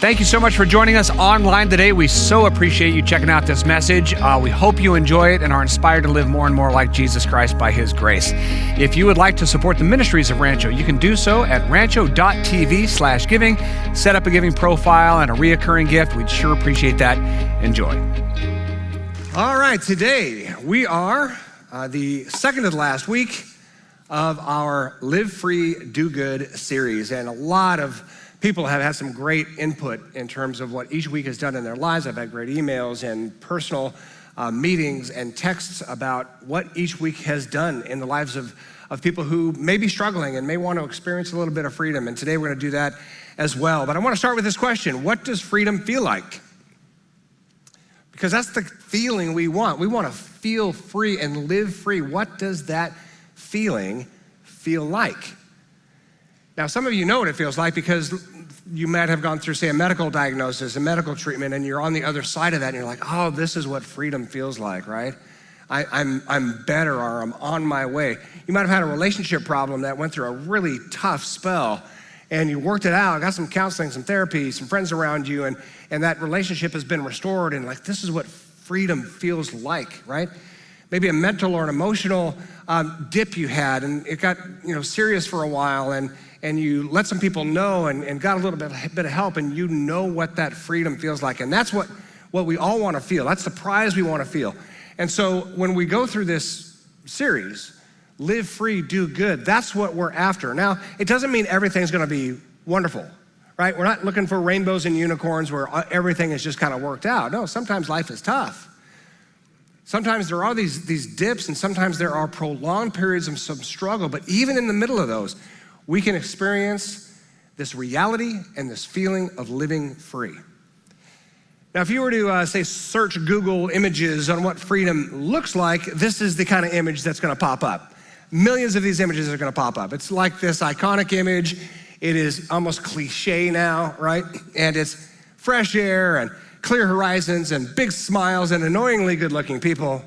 Thank you so much for joining us online today. We so appreciate you checking out this message. We hope you enjoy it and are inspired to live more and more like Jesus Christ by His grace. If you would like to support the ministries of Rancho, you can do so at rancho.tv/giving. Set up a giving profile and a reoccurring gift. We'd sure appreciate that. Enjoy. All right, today we are the second to the last week of our Live Free, Do Good series. And a lot of people have had some great input in terms of what each week has done in their lives. I've had great emails and personal meetings and texts about what each week has done in the lives of people who may be struggling and may want to experience a little bit of freedom. And today we're going to do that as well. But I want to start with this question. What does freedom feel like? Because that's the feeling we want. We want to feel free and live free. What does that feeling feel like? Now, some of you know what it feels like because you might have gone through, say, a medical diagnosis, a medical treatment, and you're on the other side of that, and you're like, oh, this is what freedom feels like, right? I'm better, or I'm on my way. You might have had a relationship problem that went through a really tough spell, and you worked it out, got some counseling, some therapy, some friends around you, and that relationship has been restored, and like, this is what freedom feels like, right? Maybe a mental or an emotional dip you had, and it got serious for a while, and you let some people know and got a little bit of help, and you know what that freedom feels like. And that's what we all want to feel. That's the prize we want to feel. And so when we go through this series, Live Free, Do Good, that's what we're after. Now, it doesn't mean everything's going to be wonderful, right? We're not looking for rainbows and unicorns where everything is just kind of worked out. No, sometimes life is tough. Sometimes there are these dips, and sometimes there are prolonged periods of some struggle. But even in the middle of those, we can experience this reality and this feeling of living free. Now, if you were to, say, search Google images on what freedom looks like, this is the kind of image that's gonna pop up. Millions of these images are gonna pop up. It's like this iconic image. It is almost cliche now, right? And it's fresh air and clear horizons and big smiles and annoyingly good-looking people.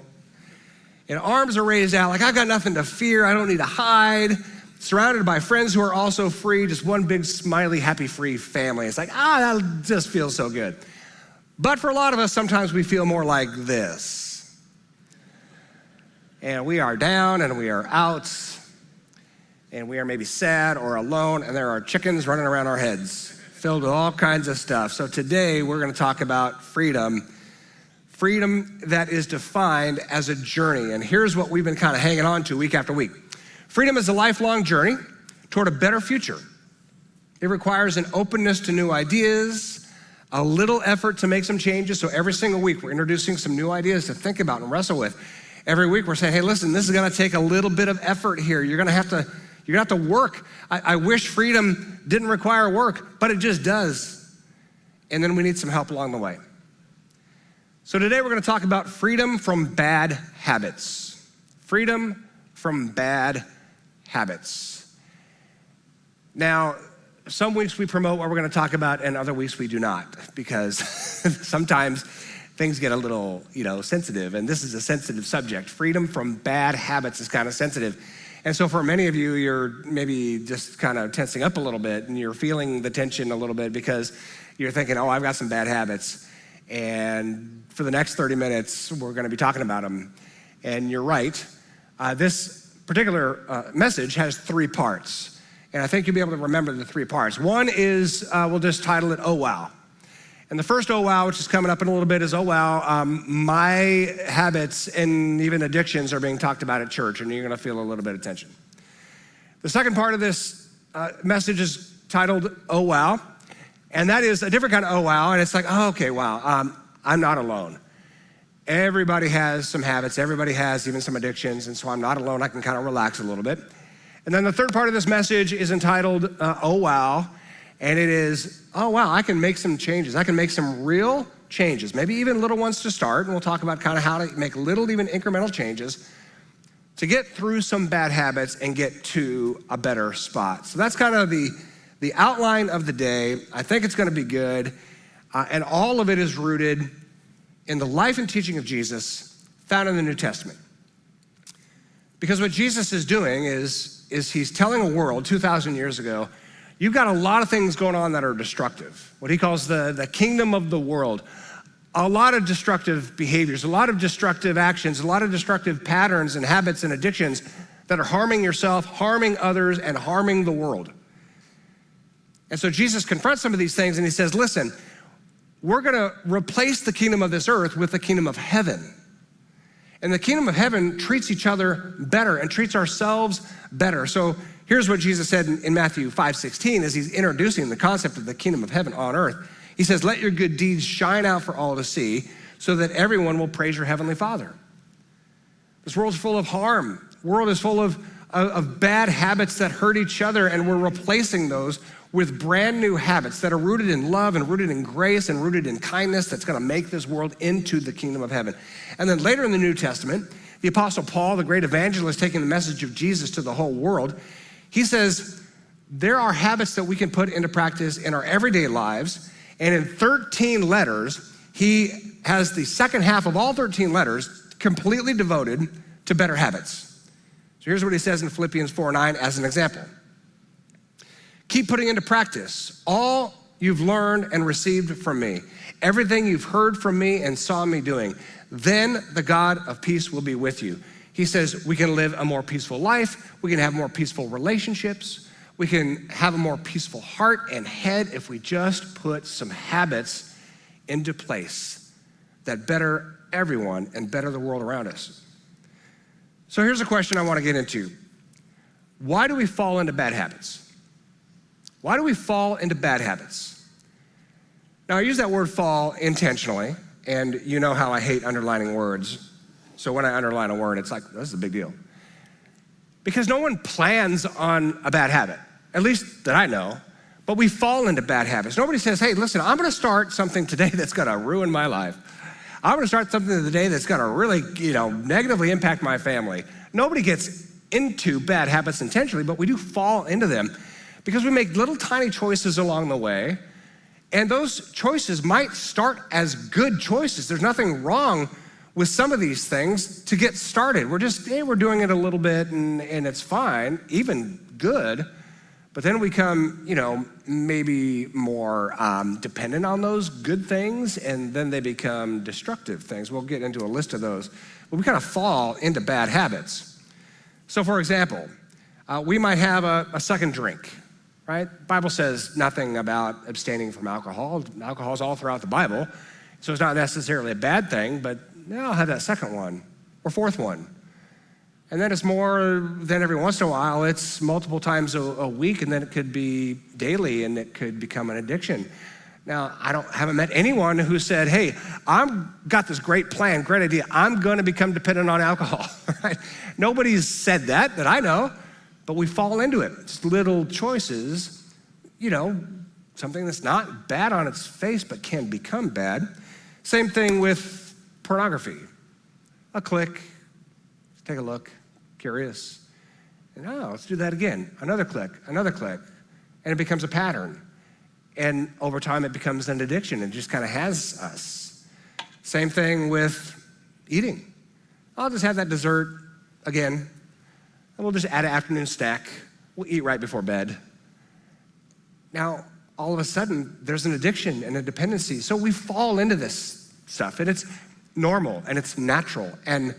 And arms are raised out like, I've got nothing to fear, I don't need to hide. Surrounded by friends who are also free, just one big smiley, happy, free family. It's like, that just feels so good. But for a lot of us, sometimes we feel more like this. And we are down and we are out, and we are maybe sad or alone, and there are chickens running around our heads, filled with all kinds of stuff. So today we're gonna talk about freedom that is defined as a journey. And here's what we've been kind of hanging on to week after week. Freedom is a lifelong journey toward a better future. It requires an openness to new ideas, a little effort to make some changes. So every single week we're introducing some new ideas to think about and wrestle with. Every week we're saying, hey, listen, this is gonna take a little bit of effort here. You're gonna have to work. I wish freedom didn't require work, but it just does. And then we need some help along the way. So today we're gonna talk about freedom from bad habits. Freedom from bad habits. Now, some weeks we promote what we're gonna talk about, and other weeks we do not, because sometimes things get a little, sensitive, and this is a sensitive subject. Freedom from bad habits is kind of sensitive. And so for many of you, you're maybe just kind of tensing up a little bit, and you're feeling the tension a little bit because you're thinking, I've got some bad habits. And for the next 30 minutes, we're gonna be talking about them. And you're right. This particular message has 3 parts. And I think you'll be able to remember the 3 parts. One is, we'll just title it, Oh Wow. And the first oh wow, which is coming up in a little bit, is oh wow, my habits and even addictions are being talked about at church, and you're gonna feel a little bit of tension. The second part of this message is titled Oh Wow, and that is a different kind of oh wow, and it's like, oh, okay, wow, I'm not alone. Everybody has some habits, everybody has even some addictions, and so I'm not alone, I can kind of relax a little bit. And then the third part of this message is entitled Oh Wow, and it is, oh wow, I can make some changes. I can make some real changes, maybe even little ones to start, and we'll talk about kind of how to make little, even incremental changes to get through some bad habits and get to a better spot. So that's kind of the outline of the day. I think it's gonna be good, and all of it is rooted in the life and teaching of Jesus found in the New Testament. Because what Jesus is doing is he's telling a world 2,000 years ago, you've got a lot of things going on that are destructive, what he calls the kingdom of the world. A lot of destructive behaviors, a lot of destructive actions, a lot of destructive patterns and habits and addictions that are harming yourself, harming others, and harming the world. And so Jesus confronts some of these things and he says, listen, we're gonna replace the kingdom of this earth with the kingdom of heaven. And the kingdom of heaven treats each other better and treats ourselves better. So here's what Jesus said in Matthew 5:16 as he's introducing the concept of the kingdom of heaven on earth. He says, let your good deeds shine out for all to see so that everyone will praise your heavenly Father. This world's full of harm. The world is full of bad habits that hurt each other, and we're replacing those with brand new habits that are rooted in love and rooted in grace and rooted in kindness that's gonna make this world into the kingdom of heaven. And then later in the New Testament, the Apostle Paul, the great evangelist, taking the message of Jesus to the whole world, he says, there are habits that we can put into practice in our everyday lives. And in 13 letters, he has the second half of all 13 letters completely devoted to better habits. So here's what he says in Philippians 4:9 as an example. Keep putting into practice all you've learned and received from me, everything you've heard from me and saw me doing. Then the God of peace will be with you. He says we can live a more peaceful life, we can have more peaceful relationships, we can have a more peaceful heart and head if we just put some habits into place that better everyone and better the world around us. So here's a question I want to get into. Why do we fall into bad habits? Why do we fall into bad habits? Now, I use that word fall intentionally, and you know how I hate underlining words. So when I underline a word, it's like, this is a big deal. Because no one plans on a bad habit, at least that I know, but we fall into bad habits. Nobody says, hey, listen, I'm gonna start something today that's gonna ruin my life. I'm gonna start something today that's gonna really, negatively impact my family. Nobody gets into bad habits intentionally, but we do fall into them because we make little tiny choices along the way, and those choices might start as good choices. There's nothing wrong with some of these things to get started. We're doing it a little bit and it's fine, even good. But then we come, maybe more dependent on those good things, and then they become destructive things. We'll get into a list of those. But we kind of fall into bad habits. So for example, we might have a second drink, right? The Bible says nothing about abstaining from alcohol. Alcohol is all throughout the Bible, so it's not necessarily a bad thing, but I'll have that second one or fourth one. And then it's more than every once in a while. It's multiple times a week, and then it could be daily, and it could become an addiction. Now, haven't met anyone who said, hey, I've got this great plan, great idea. I'm gonna become dependent on alcohol, right? Nobody's said that I know, but we fall into it. It's little choices, something that's not bad on its face, but can become bad. Same thing with pornography. A click, take a look, curious. And let's do that again. Another click, and it becomes a pattern. And over time, it becomes an addiction. It just kind of has us. Same thing with eating. I'll just have that dessert again, and we'll just add an afternoon snack. We'll eat right before bed. Now, all of a sudden, there's an addiction and a dependency. So we fall into this stuff, and it's normal, and it's natural, and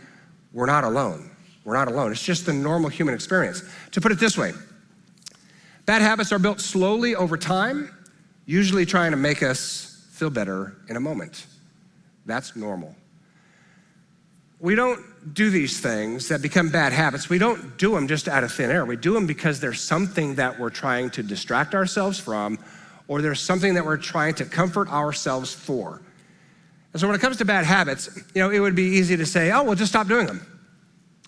we're not alone. We're not alone. It's just the normal human experience. To put it this way, bad habits are built slowly over time, usually trying to make us feel better in a moment. That's normal. We don't do these things that become bad habits. We don't do them just out of thin air. We do them because there's something that we're trying to distract ourselves from, or there's something that we're trying to comfort ourselves for. And so when it comes to bad habits, it would be easy to say, oh, well, just stop doing them,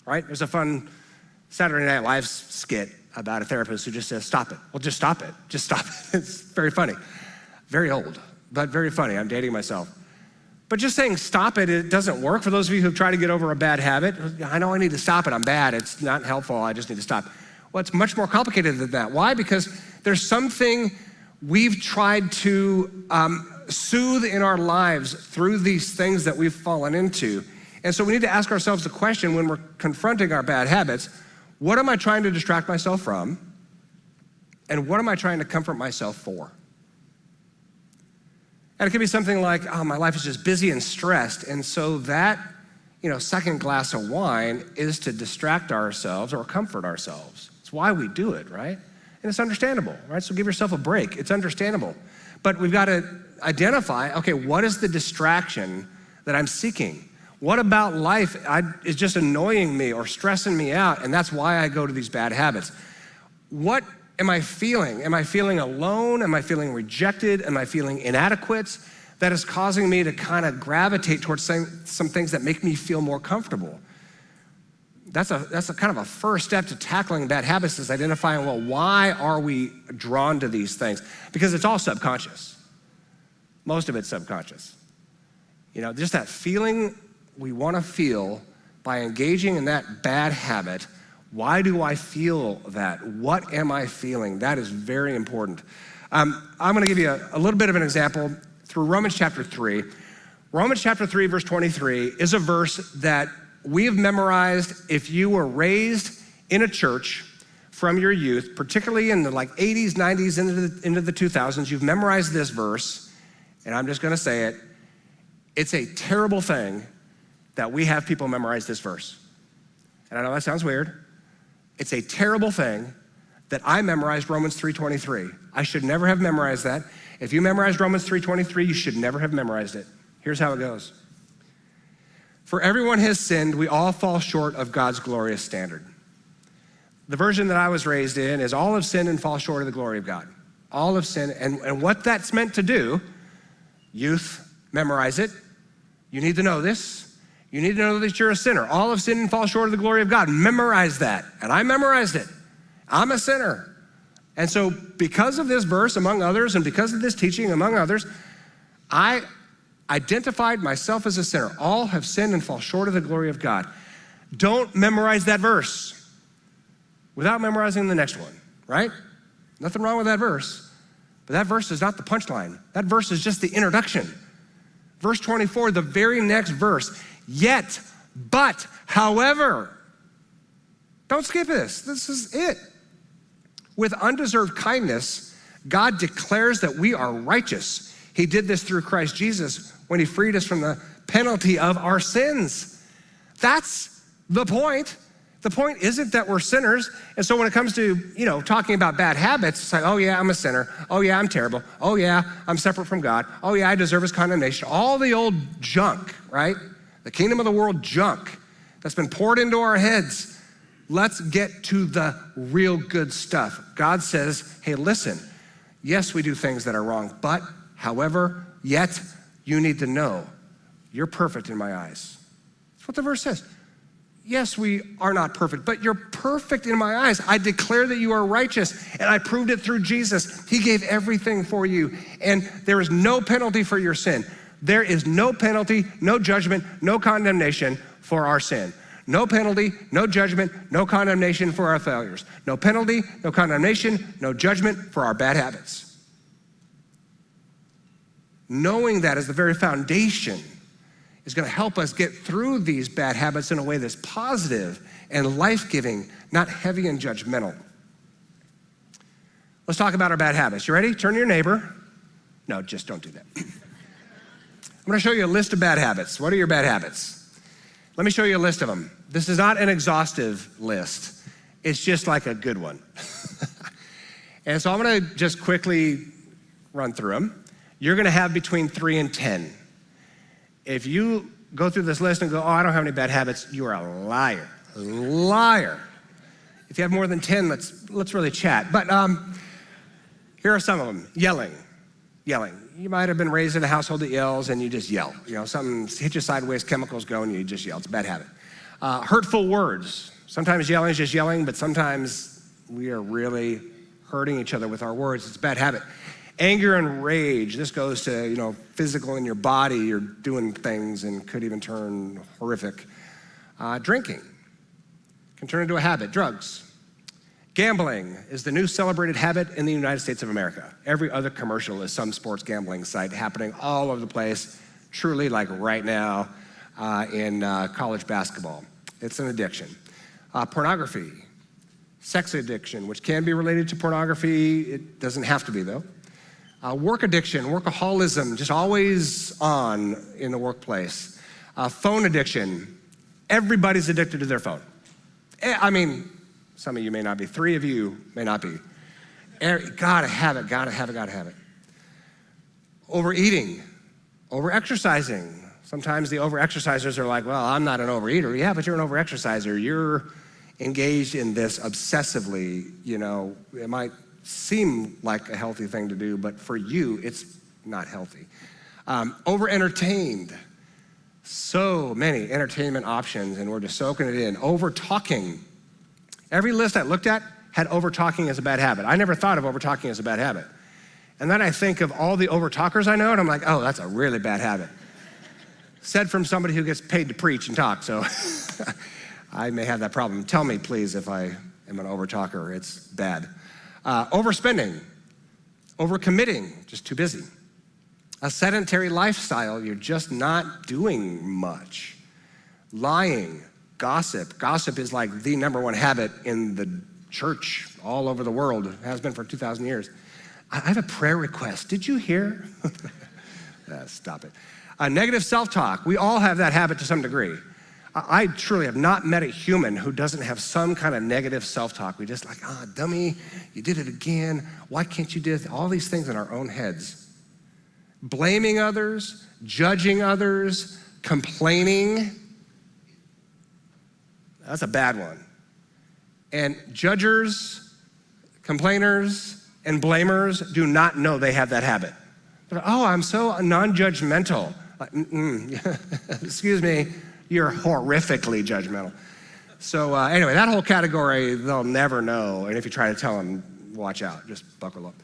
right? There's a fun Saturday Night Live skit about a therapist who just says, stop it. Well, just stop it. Just stop it. It's very funny. Very old, but very funny. I'm dating myself. But just saying stop it, it doesn't work. For those of you who've tried to get over a bad habit, I know I need to stop it. I'm bad. It's not helpful. I just need to stop. Well, it's much more complicated than that. Why? Because there's something we've tried to soothe in our lives through these things that we've fallen into. And so we need to ask ourselves the question when we're confronting our bad habits, what am I trying to distract myself from? And what am I trying to comfort myself for? And it could be something like, oh, my life is just busy and stressed. And so that, second glass of wine is to distract ourselves or comfort ourselves. It's why we do it, right? And it's understandable, right? So give yourself a break. It's understandable. But we've got to identify, okay, what is the distraction that I'm seeking? What about life is just annoying me or stressing me out, and that's why I go to these bad habits? What am I feeling? Am I feeling alone? Am I feeling rejected? Am I feeling inadequate? That is causing me to kind of gravitate towards some things that make me feel more comfortable. That's a kind of a first step to tackling bad habits, is identifying, well, why are we drawn to these things? Because it's all subconscious. Most of it's subconscious. Just that feeling we want to feel by engaging in that bad habit. Why do I feel that? What am I feeling? That is very important. I'm going to give you a little bit of an example through Romans chapter 3. Romans chapter 3, verse 23 is a verse that we have memorized. If you were raised in a church from your youth, particularly in the 80s, 90s, into the 2000s, you've memorized this verse, and I'm just going to say it. It's a terrible thing that we have people memorize this verse. And I know that sounds weird. It's a terrible thing that I memorized Romans 3:23. I should never have memorized that. If you memorized Romans 3:23, you should never have memorized it. Here's how it goes. For everyone has sinned, we all fall short of God's glorious standard. The version that I was raised in is all have sinned and fall short of the glory of God. All have sinned, and what that's meant to do, youth, memorize it. You need to know this. You need to know that you're a sinner. All have sinned and fall short of the glory of God. Memorize that. And I memorized it. I'm a sinner. And so because of this verse, among others, and because of this teaching, among others, I identified myself as a sinner. All have sinned and fall short of the glory of God. Don't memorize that verse without memorizing the next one, right? Nothing wrong with that verse. But that verse is not the punchline. That verse is just the introduction. Verse 24, the very next verse. Yet, but, however, don't skip this. This is it. With undeserved kindness, God declares that we are righteous. He did this through Christ Jesus when he freed us from the penalty of our sins. That's the point. The point isn't that we're sinners. And so when it comes to, talking about bad habits, it's like, oh yeah, I'm a sinner. Oh yeah, I'm terrible. Oh yeah, I'm separate from God. Oh yeah, I deserve his condemnation. All the old junk, right? The kingdom of the world junk that's been poured into our heads. Let's get to the real good stuff. God says, hey, listen, yes, we do things that are wrong, but however, yet you need to know you're perfect in my eyes. That's what the verse says. Yes, we are not perfect, but you're perfect in my eyes. I declare that you are righteous, and I proved it through Jesus. He gave everything for you, and there is no penalty for your sin. There is no penalty, no judgment, no condemnation for our sin. No penalty, no judgment, no condemnation for our failures. No penalty, no condemnation, no judgment for our bad habits. Knowing that as the very foundation is going to help us get through these bad habits in a way that's positive and life-giving, not heavy and judgmental. Let's talk about our bad habits. You ready? Turn to your neighbor. No, just don't do that. I'm going to show you a list of bad habits. What are your bad habits? Let me show you a list of them. This is not an exhaustive list. It's just like a good one. And so I'm going to just quickly run through them. You're going to have between 3 and 10. If you go through this list and go, oh, I don't have any bad habits, you are a liar. Liar. If you have more than 10, let's really chat. But here are some of them. Yelling. You might have been raised in a household that yells and you just yell. Something hit you sideways, chemicals go and you just yell. It's a bad habit. Hurtful words. Sometimes yelling is just yelling, but sometimes we are really hurting each other with our words. It's a bad habit. Anger and rage. This goes to, physical in your body. You're doing things and could even turn horrific. Drinking can turn into a habit. Drugs. Gambling is the new celebrated habit in the United States of America. Every other commercial is some sports gambling site happening all over the place, truly like right now in college basketball. It's an addiction. Pornography, Sex addiction, which can be related to pornography. It doesn't have to be, though. Work addiction, workaholism, just always on in the workplace. Phone addiction. Everybody's addicted to their phone. I mean, some of you may not be. 3 of you may not be. Gotta have it. Overeating, overexercising. Sometimes the overexercisers are like, well, I'm not an overeater. Yeah, but you're an overexerciser. You're engaged in this obsessively. You know, it might seem like a healthy thing to do, but for you, it's not healthy. Over-entertained. So many entertainment options, and we're just soaking it in. Over-talking. Every list I looked at had over-talking as a bad habit. I never thought of over-talking as a bad habit. And then I think of all the over-talkers I know, and I'm like, oh, that's a really bad habit. Said from somebody who gets paid to preach and talk, so I may have that problem. Tell me, please, if I am an over-talker. It's bad. Overspending, overcommitting, just too busy. A sedentary lifestyle, you're just not doing much. Lying, gossip. Gossip is like the #1 habit in the church all over the world. It has been for 2,000 years. I have a prayer request. Did you hear? Stop it. Negative self-talk. We all have that habit to some degree. I truly have not met a human who doesn't have some kind of negative self-talk. We just like, dummy, you did it again. Why can't you do this? All these things in our own heads. Blaming others, judging others, complaining. That's a bad one. And judgers, complainers, and blamers do not know they have that habit. They're like, I'm so non-judgmental. Like, excuse me, you're horrifically judgmental. So anyway, that whole category, they'll never know. And if you try to tell them, watch out, just buckle up.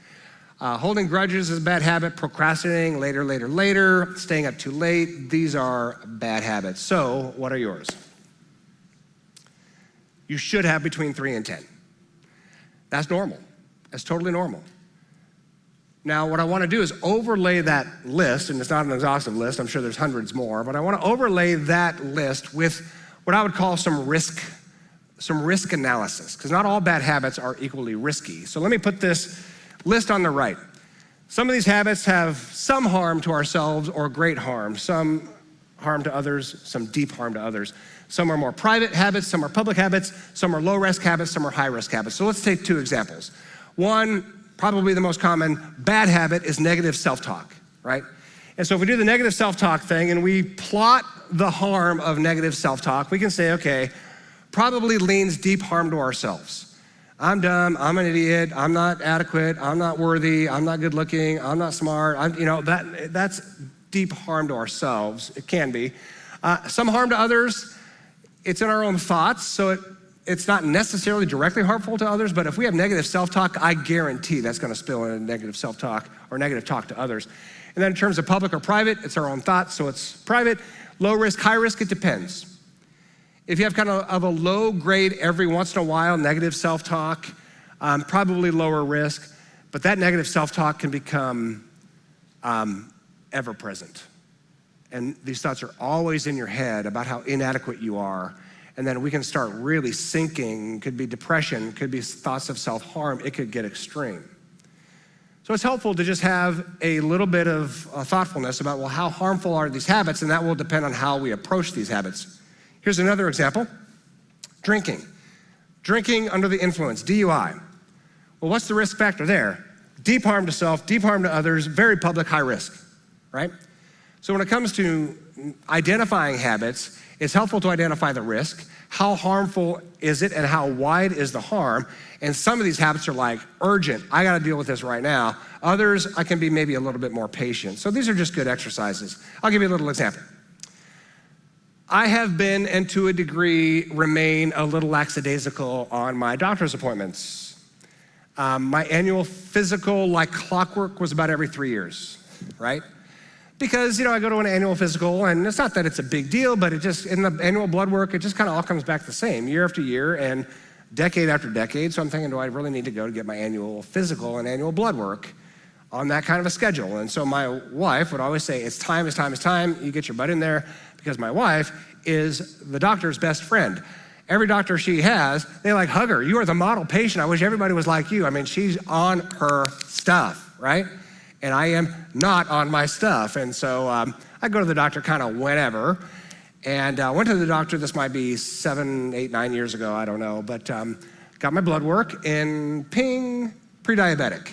Holding grudges is a bad habit. Procrastinating, later, staying up too late. These are bad habits. So what are yours? You should have between 3 and 10. That's normal. That's totally normal. Now, what I want to do is overlay that list, and it's not an exhaustive list. I'm sure there's hundreds more, but I want to overlay that list with what I would call some risk analysis, because not all bad habits are equally risky. So let me put this list on the right. Some of these habits have some harm to ourselves or great harm, some harm to others, some deep harm to others. Some are more private habits, some are public habits, some are low-risk habits, some are high-risk habits. So let's take 2 examples. One, probably the most common bad habit is negative self-talk, right? And so if we do the negative self-talk thing and we plot the harm of negative self-talk, we can say, okay, probably leans deep harm to ourselves. I'm dumb, I'm an idiot, I'm not adequate, I'm not worthy, I'm not good looking, I'm not smart. That's deep harm to ourselves. It can be. Some harm to others, it's in our own thoughts, so it's not necessarily directly harmful to others, but if we have negative self-talk, I guarantee that's gonna spill into negative self-talk or negative talk to others. And then in terms of public or private, it's our own thoughts, so it's private. Low risk, high risk, it depends. If you have kind of a low grade every once in a while negative self-talk, probably lower risk, but that negative self-talk can become ever present. And these thoughts are always in your head about how inadequate you are. And then we can start really sinking. Could be depression, could be thoughts of self-harm. It could get extreme. So it's helpful to just have a little bit of thoughtfulness about, well, how harmful are these habits? And that will depend on how we approach these habits. Here's another example. Drinking. Drinking under the influence, DUI. Well, what's the risk factor there? Deep harm to self, deep harm to others, very public, high risk, right? So when it comes to identifying habits, it's helpful to identify the risk. How harmful is it and how wide is the harm? And some of these habits are like urgent. I gotta deal with this right now. Others, I can be maybe a little bit more patient. So these are just good exercises. I'll give you a little example. I have been, and to a degree, remain a little lackadaisical on my doctor's appointments. My annual physical, like clockwork, was about every 3 years, right? Because, I go to an annual physical, and it's not that it's a big deal, but it just, in the annual blood work, it just kind of all comes back the same, year after year, and decade after decade. So I'm thinking, do I really need to go to get my annual physical and annual blood work on that kind of a schedule? And so my wife would always say, it's time, you get your butt in there, because my wife is the doctor's best friend. Every doctor she has, they like hug her. You are the model patient. I wish everybody was like you. I mean, she's on her stuff, right? And I am not on my stuff. And so I go to the doctor kind of whenever. And I went to the doctor, this might be 7, 8, 9 years ago, I don't know, but got my blood work and ping, pre-diabetic.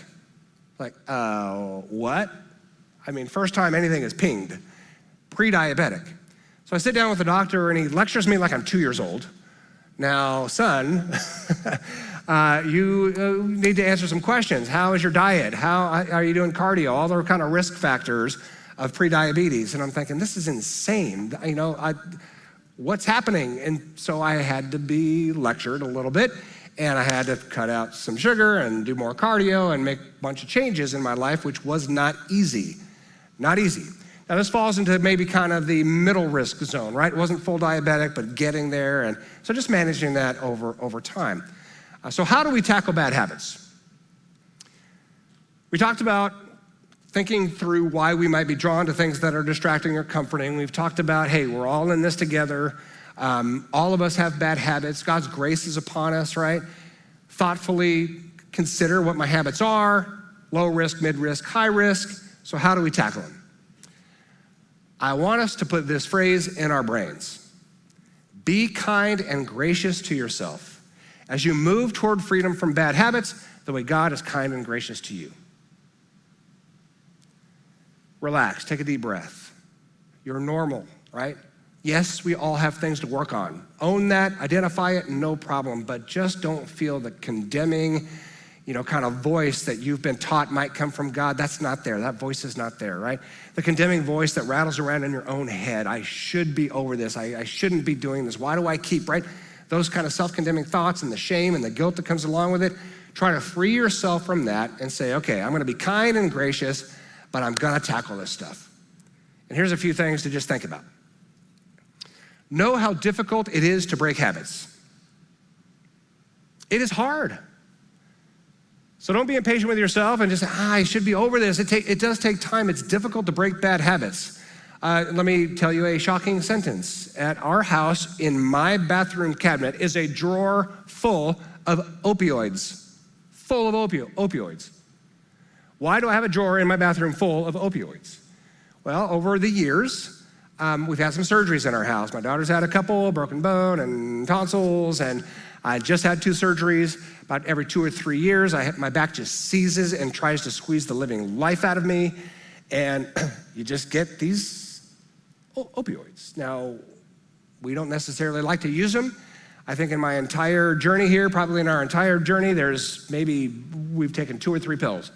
Like, what? I mean, first time anything is pinged, pre-diabetic. So I sit down with the doctor and he lectures me like I'm 2 years old. Now, son, you need to answer some questions. How is your diet? How are you doing cardio? All the kind of risk factors of prediabetes. And I'm thinking, this is insane. What's happening? And so I had to be lectured a little bit, and I had to cut out some sugar and do more cardio and make a bunch of changes in my life, which was not easy. Not easy. Now, this falls into maybe kind of the middle risk zone, right? It wasn't full diabetic, but getting there. And so just managing that over time. So how do we tackle bad habits? We talked about thinking through why we might be drawn to things that are distracting or comforting. We've talked about, hey, we're all in this together. All of us have bad habits. God's grace is upon us, right? Thoughtfully consider what my habits are, low risk, mid risk, high risk. So how do we tackle them? I want us to put this phrase in our brains. Be kind and gracious to yourself as you move toward freedom from bad habits, the way God is kind and gracious to you. Relax, take a deep breath. You're normal, right? Yes, we all have things to work on. Own that, identify it, no problem, but just don't feel the condemning, kind of voice that you've been taught might come from God. That's not there. That voice is not there, right? The condemning voice that rattles around in your own head. I should be over this. I shouldn't be doing this. Why do I keep, right? Those kind of self-condemning thoughts and the shame and the guilt that comes along with it. Try to free yourself from that and say, okay, I'm going to be kind and gracious, but I'm going to tackle this stuff. And here's a few things to just think about. Know how difficult it is to break habits. It is hard. So don't be impatient with yourself and just say, I should be over this. It does take time. It's difficult to break bad habits. Let me tell you a shocking sentence. At our house, in my bathroom cabinet, is a drawer full of opioids. Full of opioids. Why do I have a drawer in my bathroom full of opioids? Well, over the years, we've had some surgeries in our house. My daughter's had a couple, broken bone and tonsils, and I just had 2 surgeries. About every 2 or 3 years, my back just seizes and tries to squeeze the living life out of me, and you just get these opioids. Now, we don't necessarily like to use them. I think in my entire journey here, probably in our entire journey, we've taken 2 or 3 pills.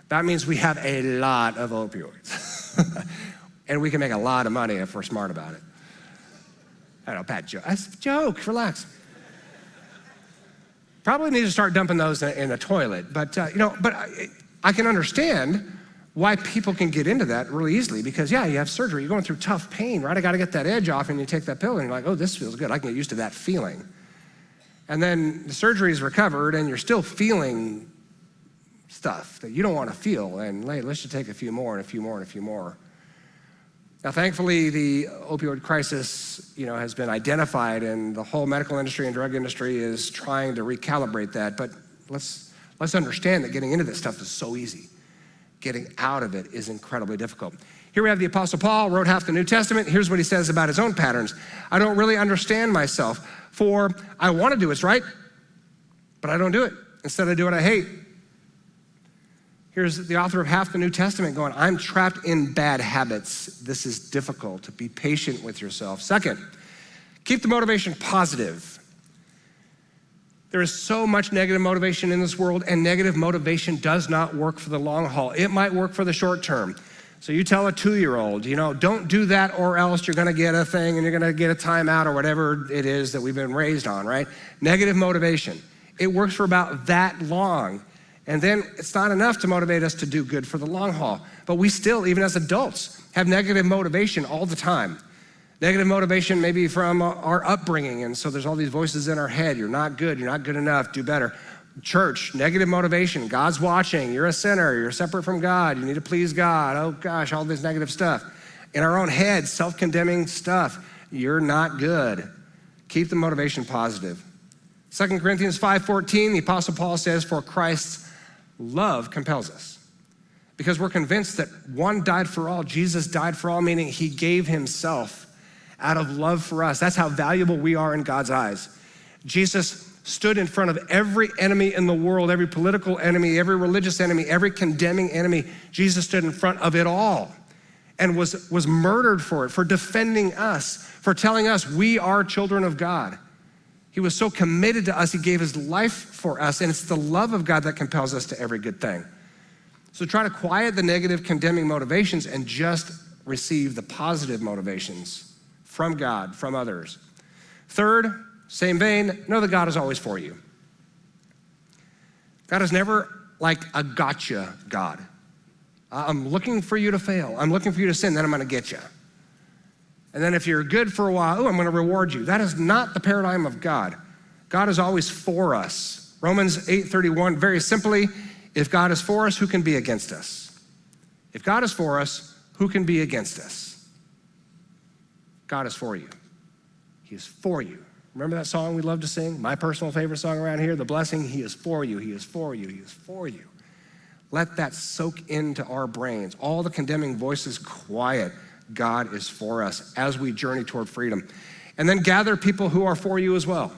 That means we have a lot of opioids. And we can make a lot of money if we're smart about it. I don't know, bad joke. That's a joke, relax. Probably need to start dumping those in a toilet. But I can understand why people can get into that really easily because, you have surgery. You're going through tough pain, right? I got to get that edge off, and you take that pill, and you're like, oh, this feels good. I can get used to that feeling. And then the surgery's recovered, and you're still feeling stuff that you don't want to feel. And let's just take a few more and a few more and a few more. Now, thankfully, the opioid crisis, has been identified, and the whole medical industry and drug industry is trying to recalibrate that. But let's understand that getting into this stuff is so easy. Getting out of it is incredibly difficult. Here we have the Apostle Paul, wrote half the New Testament. Here's what he says about his own patterns. I don't really understand myself, for I want to do what's right, but I don't do it. Instead, I do what I hate. Here's the author of half the New Testament going, I'm trapped in bad habits. This is difficult. Be patient with yourself. Second, keep the motivation positive. There is so much negative motivation in this world, and negative motivation does not work for the long haul. It might work for the short term. So you tell a 2-year-old, don't do that or else you're gonna get a thing and you're gonna get a timeout or whatever it is that we've been raised on, right? Negative motivation. It works for about that long. And then it's not enough to motivate us to do good for the long haul. But we still, even as adults, have negative motivation all the time. Negative motivation maybe from our upbringing. And so there's all these voices in our head. You're not good enough, do better. Church, negative motivation. God's watching. You're a sinner. You're separate from God. You need to please God. Oh gosh, all this negative stuff. In our own head, self-condemning stuff. You're not good. Keep the motivation positive. 2 Corinthians 5:14, the Apostle Paul says, for Christ's love compels us. Because we're convinced that one died for all, Jesus died for all, meaning he gave himself out of love for us. That's how valuable we are in God's eyes. Jesus stood in front of every enemy in the world, every political enemy, every religious enemy, every condemning enemy. Jesus stood in front of it all and was murdered for it, for defending us, for telling us we are children of God. He was so committed to us, he gave his life for us, and it's the love of God that compels us to every good thing. So try to quiet the negative, condemning motivations and just receive the positive motivations from God, from others. Third, same vein, know that God is always for you. God is never like a gotcha God. I'm looking for you to fail. I'm looking for you to sin, then I'm gonna get you. And then if you're good for a while, I'm gonna reward you. That is not the paradigm of God. God is always for us. Romans 8:31, very simply, if God is for us, who can be against us? If God is for us, who can be against us? God is for you. He is for you. Remember that song we love to sing? My personal favorite song around here, The Blessing, he is for you, he is for you, he is for you. Let that soak into our brains. All the condemning voices quiet. God is for us as we journey toward freedom. And then gather people who are for you as well.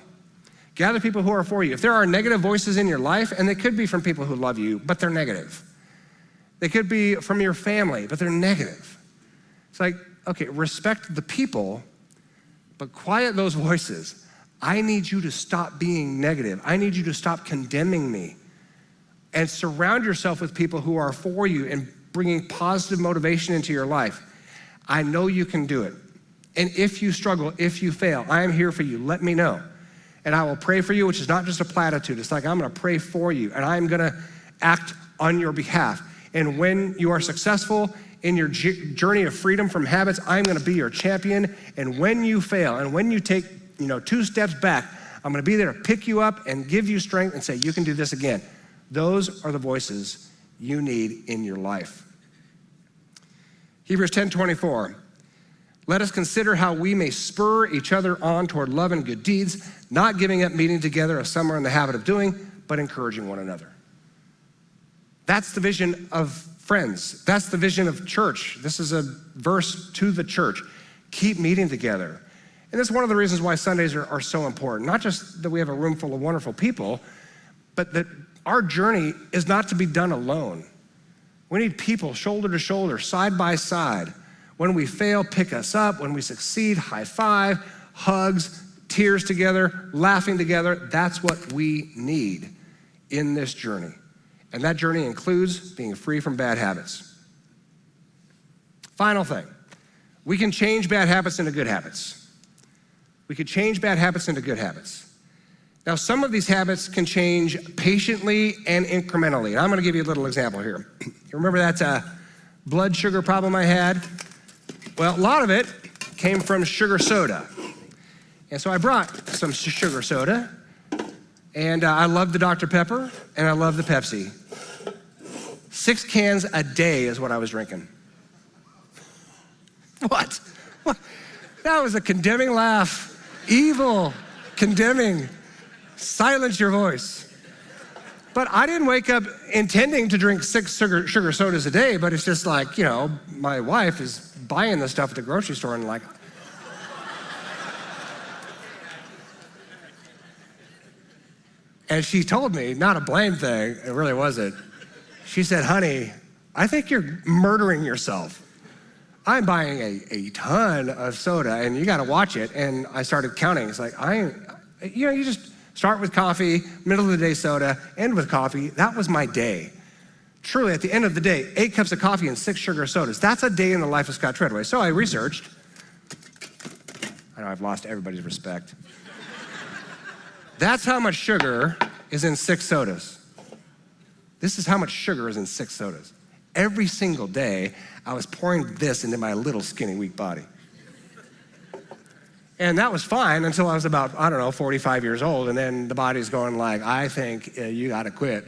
Gather people who are for you. If there are negative voices in your life, and they could be from people who love you, but they're negative. They could be from your family, but they're negative. It's like, okay, respect the people, but quiet those voices. I need you to stop being negative. I need you to stop condemning me. And surround yourself with people who are for you and bringing positive motivation into your life. I know you can do it. And if you struggle, if you fail, I am here for you. Let me know. And I will pray for you, which is not just a platitude. It's like I'm gonna pray for you, and I'm gonna act on your behalf. And when you are successful in your journey of freedom from habits, I'm gonna be your champion. And when you fail, and when you take 2 steps back, I'm gonna be there to pick you up and give you strength and say, you can do this again. Those are the voices you need in your life. Hebrews 10:24, let us consider how we may spur each other on toward love and good deeds, not giving up meeting together as some are in the habit of doing, but encouraging one another. That's the vision of friends. That's the vision of church. This is a verse to the church. Keep meeting together. And that's one of the reasons why Sundays are so important. Not just that we have a room full of wonderful people, but that our journey is not to be done alone. We need people shoulder to shoulder, side by side. When we fail, pick us up. When we succeed, high five, hugs, tears together, laughing together. That's what we need in this journey. And that journey includes being free from bad habits. Final thing, we can change bad habits into good habits. We could change bad habits into good habits. Now, some of these habits can change patiently and incrementally. And I'm gonna give you a little example here. You remember that blood sugar problem I had? Well, a lot of it came from sugar soda. And so I brought some sugar soda, and I love the Dr. Pepper, and I love the Pepsi. 6 cans a day is what I was drinking. What? That was a condemning laugh. Evil, condemning. Silence your voice. But I didn't wake up intending to drink 6 sugar sodas a day, but it's just like, my wife is buying this stuff at the grocery store and like, and she told me, not a blame thing, it really wasn't. She said, honey, I think you're murdering yourself. I'm buying a ton of soda and you gotta watch it. And I started counting. It's like, you just start with coffee, middle of the day soda, end with coffee. That was my day. Truly, at the end of the day, 8 cups of coffee and 6 sugar sodas. That's a day in the life of Scott Treadway. So I researched. I know I've lost everybody's respect. That's how much sugar is in 6 sodas. This is how much sugar is in 6 sodas. Every single day, I was pouring this into my little skinny, weak body. And that was fine until I was about, 45 years old, and then the body's going like, I think you gotta quit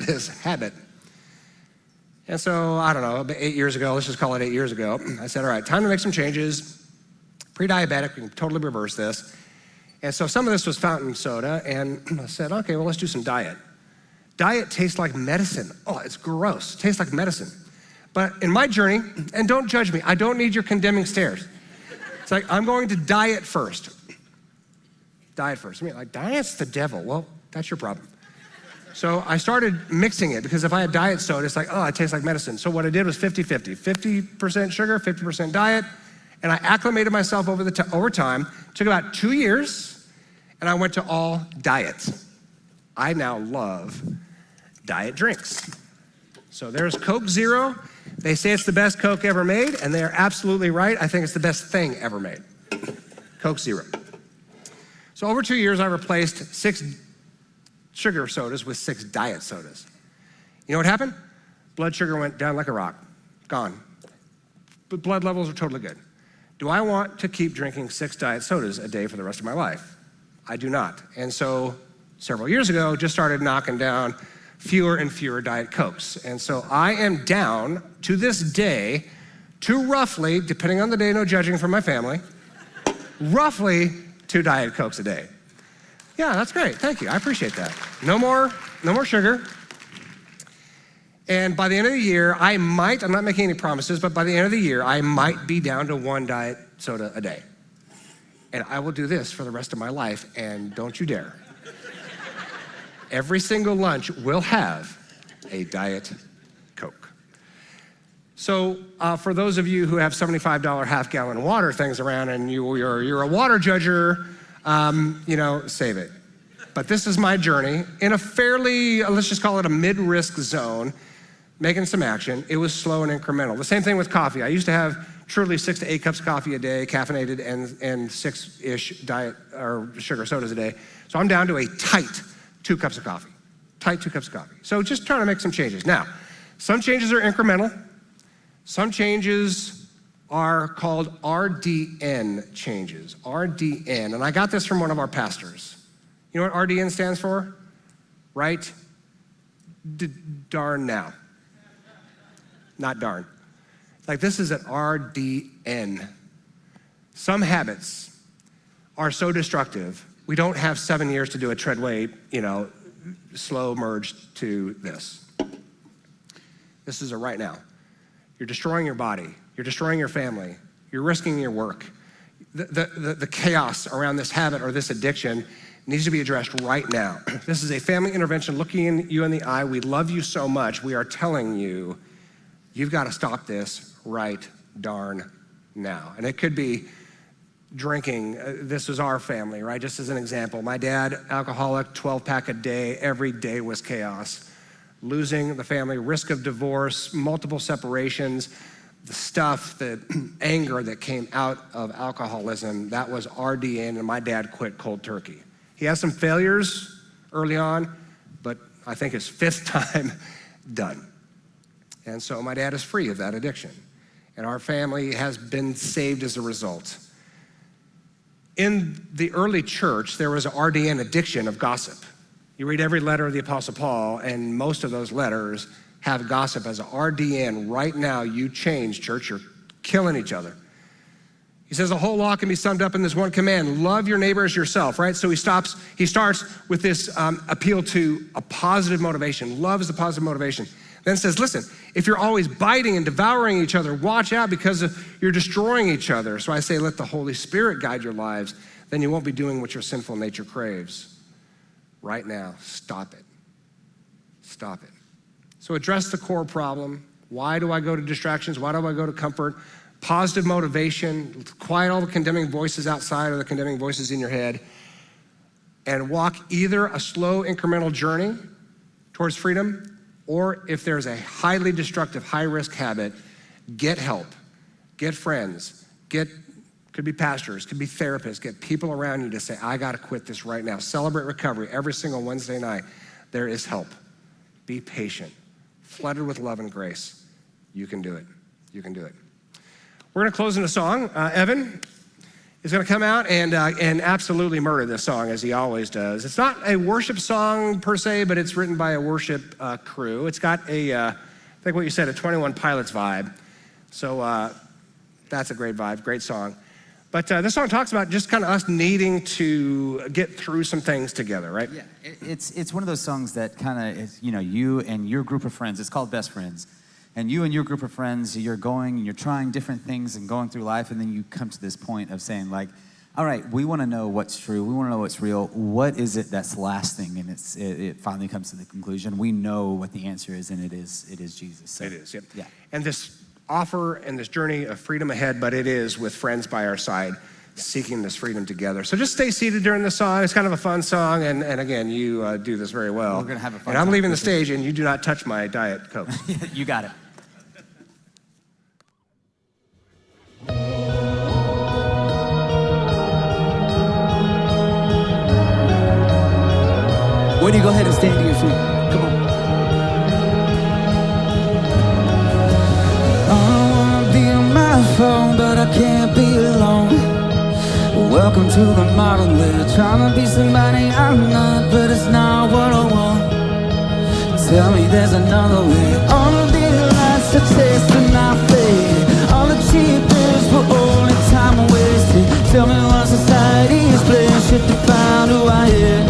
this habit. And so, about 8 years ago, let's just call it 8 years ago, I said, all right, time to make some changes. Pre-diabetic, we can totally reverse this. And so some of this was fountain soda, and I said, okay, well, let's do some diet. Diet tastes like medicine. Oh, it's gross. Tastes like medicine. But in my journey, and don't judge me, I don't need your condemning stares. It's like, I'm going to diet first. Diet first. I mean, like, diet's the devil. Well, that's your problem. So I started mixing it, because if I had diet soda, it's like, oh, it tastes like medicine. So what I did was 50-50. 50% sugar, 50% diet, and I acclimated myself over time. It took about 2 years, and I went to all diets. I now love diet drinks. So there's Coke Zero. They say it's the best Coke ever made, and they're absolutely right. I think it's the best thing ever made. Coke Zero. So over 2 years, I replaced 6 sugar sodas with 6 diet sodas. You know what happened? Blood sugar went down like a rock, gone. But blood levels are totally good. Do I want to keep drinking 6 diet sodas a day for the rest of my life? I do not. And so several years ago, just started knocking down fewer and fewer Diet Cokes. And so I am down to this day to roughly, depending on the day, no judging from my family, roughly 2 Diet Cokes a day. Yeah, that's great. Thank you. I appreciate that. No more sugar. And by the end of the year, I'm not making any promises, but by the end of the year, I might be down to 1 diet soda a day. And I will do this for the rest of my life, and don't you dare. Every single lunch will have a Diet Coke. So for those of you who have $75 half-gallon water things around and you're a water judger, save it. But this is my journey in a fairly, let's just call it a mid-risk zone, making some action. It was slow and incremental. The same thing with coffee. I used to have truly 6 to 8 cups of coffee a day, caffeinated, and 6-ish diet or sugar sodas a day. So I'm down to a tight 2 cups of coffee. Tight 2 cups of coffee. So just trying to make some changes. Now, some changes are incremental. Some changes are called RDN changes. RDN. And I got this from one of our pastors. You know what RDN stands for? Right? Darn now. Not darn. Like, this is an RDN. Some habits are so destructive, we don't have 7 years to do a Treadway, slow merge to this. This is a right now. You're destroying your body. You're destroying your family. You're risking your work. The chaos around this habit or this addiction needs to be addressed right now. This is a family intervention looking you in the eye. We love you so much. We are telling you, you've got to stop this right darn now. And it could be drinking. This was our family, right? Just as an example, my dad, alcoholic, 12-pack a day. Every day was chaos. Losing the family, risk of divorce, multiple separations, the anger that came out of alcoholism, that was RDN, and my dad quit cold turkey. He has some failures early on, but I think his 5th time done. And so my dad is free of that addiction. And our family has been saved as a result. In the early church, there was an RDN addiction of gossip. You read every letter of the Apostle Paul, and most of those letters have gossip as an RDN. Right now, you change, church. You're killing each other. He says the whole law can be summed up in this one command: love your neighbor as yourself, right? So he starts with this appeal to a positive motivation. Love is the positive motivation. Then says, listen, if you're always biting and devouring each other, watch out, because you're destroying each other. So I say, let the Holy Spirit guide your lives. Then you won't be doing what your sinful nature craves. Right now, stop it. Stop it. So address the core problem. Why do I go to distractions? Why do I go to comfort? Positive motivation. Quiet all the condemning voices outside or the condemning voices in your head, and walk either a slow incremental journey towards freedom, or if there's a highly destructive, high-risk habit, get help, get friends, could be pastors, could be therapists, get people around you to say, I gotta quit this right now. Celebrate recovery every single Wednesday night. There is help. Be patient, flooded with love and grace. You can do it. You can do it. We're gonna close in a song. Evan is gonna come out and absolutely murder this song, as he always does. It's not a worship song per se, but it's written by a worship crew. It's got I think what you said, a 21 Pilots vibe. So that's a great vibe, great song. But this song talks about just kind of us needing to get through some things together, right? Yeah, it's one of those songs that kind of, you and your group of friends, it's called Best Friends. And you and your group of friends, you're going and you're trying different things and going through life, and then you come to this point of saying like, all right, we want to know what's true. We want to know what's real. What is it that's lasting? And it finally comes to the conclusion. We know what the answer is, and it is Jesus. So, it is, yep. Yeah. And this offer and this journey of freedom ahead, but it is with friends by our side, seeking this freedom together. So just stay seated during the song. It's kind of a fun song, and again, you do this very well. We're going to have a fun And I'm time. leaving the stage, and you do not touch my Diet Coke. You got it. Why don't you go ahead and stand to your feet? Come on. I don't wanna be on my phone, but I can't be alone. Welcome to the modern way. Trying to be somebody I'm not, but it's not what I want. Tell me there's another way. All of these lights are tasting not fade. All the cheap pills were only time wasted. Tell me what society is playing should define who I am.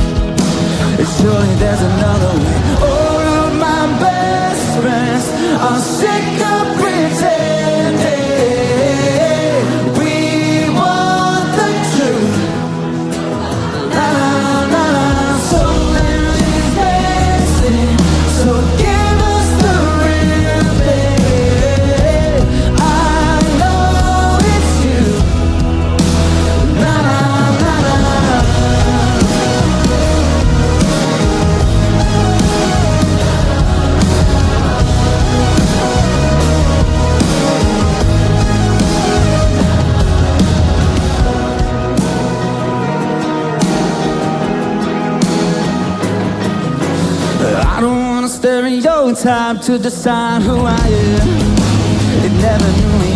Surely there's another way. All of my best friends are sick of pretending. We want the truth. La la la la. So many dancing. So give us the real thing. I know it's you. La la la la. I don't want a stereotype to decide who I am. It never knew me